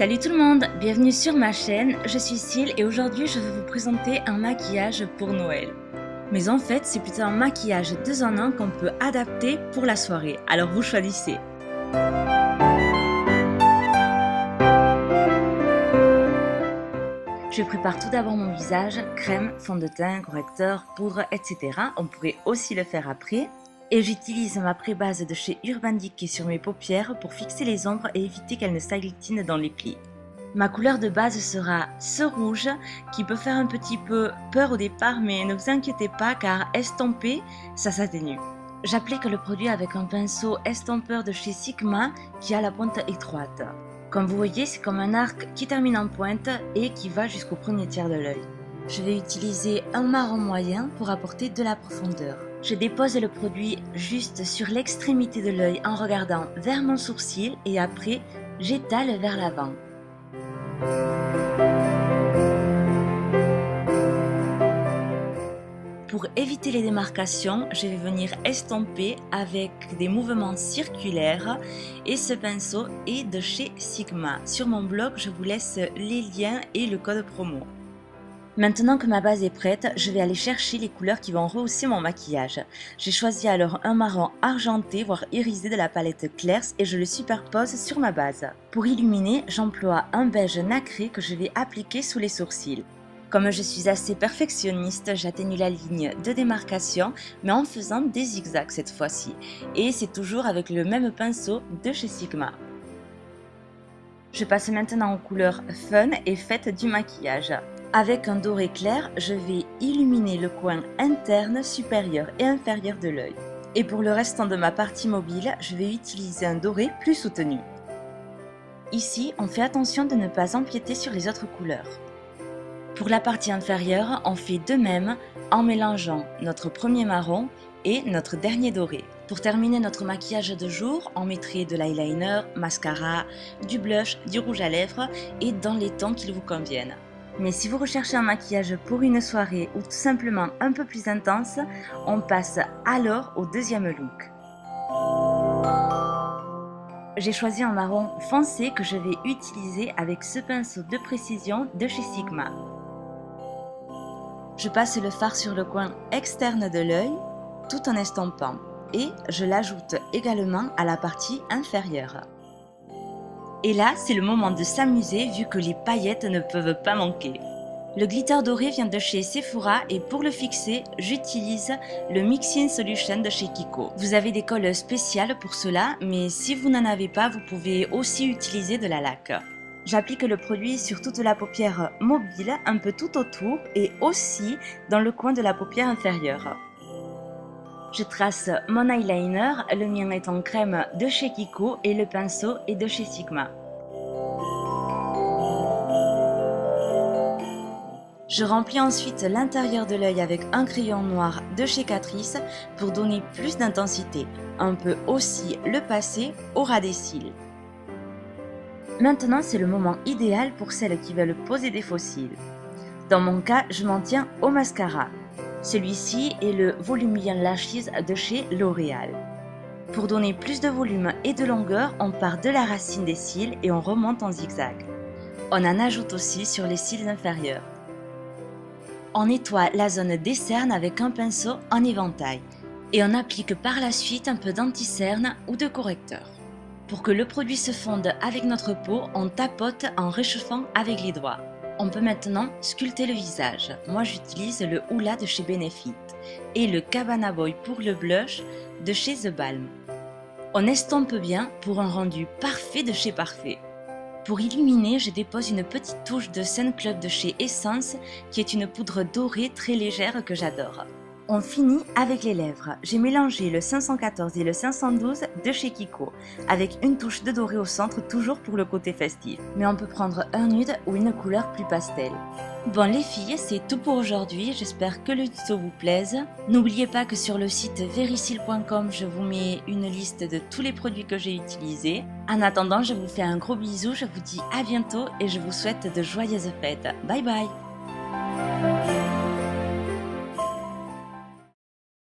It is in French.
Salut tout le monde, bienvenue sur ma chaîne, je suis Syl et aujourd'hui je vais vous présenter un maquillage pour Noël. Mais en fait c'est plutôt un maquillage 2 en 1 qu'on peut adapter pour la soirée, alors vous choisissez. Je prépare tout d'abord mon visage, crème, fond de teint, correcteur, poudre, etc. On pourrait aussi le faire après. Et j'utilise ma pré-base de chez Urban Decay sur mes paupières pour fixer les ombres et éviter qu'elles ne s'agglutinent dans les plis. Ma couleur de base sera ce rouge qui peut faire un petit peu peur au départ, mais ne vous inquiétez pas car estompé, ça s'atténue. J'applique le produit avec un pinceau estompeur de chez Sigma qui a la pointe étroite. Comme vous voyez, c'est comme un arc qui termine en pointe et qui va jusqu'au premier tiers de l'œil. Je vais utiliser un marron moyen pour apporter de la profondeur. Je dépose le produit juste sur l'extrémité de l'œil en regardant vers mon sourcil et après j'étale vers l'avant. Pour éviter les démarcations, je vais venir estomper avec des mouvements circulaires et ce pinceau est de chez Sigma. Sur mon blog, je vous laisse les liens et le code promo. Maintenant que ma base est prête, je vais aller chercher les couleurs qui vont rehausser mon maquillage. J'ai choisi alors un marron argenté, voire irisé de la palette Clairs et je le superpose sur ma base. Pour illuminer, j'emploie un beige nacré que je vais appliquer sous les sourcils. Comme je suis assez perfectionniste, j'atténue la ligne de démarcation, mais en faisant des zigzags cette fois-ci. Et c'est toujours avec le même pinceau de chez Sigma. Je passe maintenant aux couleurs fun et fête du maquillage. Avec un doré clair, je vais illuminer le coin interne, supérieur et inférieur de l'œil. Et pour le restant de ma partie mobile, je vais utiliser un doré plus soutenu. Ici, on fait attention de ne pas empiéter sur les autres couleurs. Pour la partie inférieure, on fait de même en mélangeant notre premier marron et notre dernier doré. Pour terminer notre maquillage de jour, on mettrait de l'eyeliner, mascara, du blush, du rouge à lèvres et dans les tons qui vous conviennent. Mais si vous recherchez un maquillage pour une soirée ou tout simplement un peu plus intense, on passe alors au deuxième look. J'ai choisi un marron foncé que je vais utiliser avec ce pinceau de précision de chez Sigma. Je passe le fard sur le coin externe de l'œil tout en estompant et je l'ajoute également à la partie inférieure. Et là, c'est le moment de s'amuser vu que les paillettes ne peuvent pas manquer. Le glitter doré vient de chez Sephora et pour le fixer, j'utilise le Mixing Solution de chez Kiko. Vous avez des colles spéciales pour cela, mais si vous n'en avez pas, vous pouvez aussi utiliser de la laque. J'applique le produit sur toute la paupière mobile, un peu tout autour et aussi dans le coin de la paupière inférieure. Je trace mon eyeliner, le mien est en crème de chez Kiko et le pinceau est de chez Sigma. Je remplis ensuite l'intérieur de l'œil avec un crayon noir de chez Catrice pour donner plus d'intensité. On peut aussi le passer au ras des cils. Maintenant, c'est le moment idéal pour celles qui veulent poser des faux cils. Dans mon cas, je m'en tiens au mascara. Celui-ci est le Volumian Lashes de chez L'Oréal. Pour donner plus de volume et de longueur, on part de la racine des cils et on remonte en zigzag. On en ajoute aussi sur les cils inférieurs. On nettoie la zone des cernes avec un pinceau en éventail et on applique par la suite un peu d'anti-cerne ou de correcteur. Pour que le produit se fonde avec notre peau, on tapote en réchauffant avec les doigts. On peut maintenant sculpter le visage. Moi j'utilise le Hoola de chez Benefit et le Cabana Boy pour le blush de chez The Balm. On estompe bien pour un rendu parfait de chez Parfait. Pour illuminer, je dépose une petite touche de Sun Club de chez Essence qui est une poudre dorée très légère que j'adore. On finit avec les lèvres. J'ai mélangé le 514 et le 512 de chez Kiko, avec une touche de doré au centre, toujours pour le côté festif. Mais on peut prendre un nude ou une couleur plus pastel. Bon les filles, c'est tout pour aujourd'hui, j'espère que le tuto vous plaise. N'oubliez pas que sur le site verisyl.com, je vous mets une liste de tous les produits que j'ai utilisés. En attendant, je vous fais un gros bisou, je vous dis à bientôt et je vous souhaite de joyeuses fêtes. Bye bye!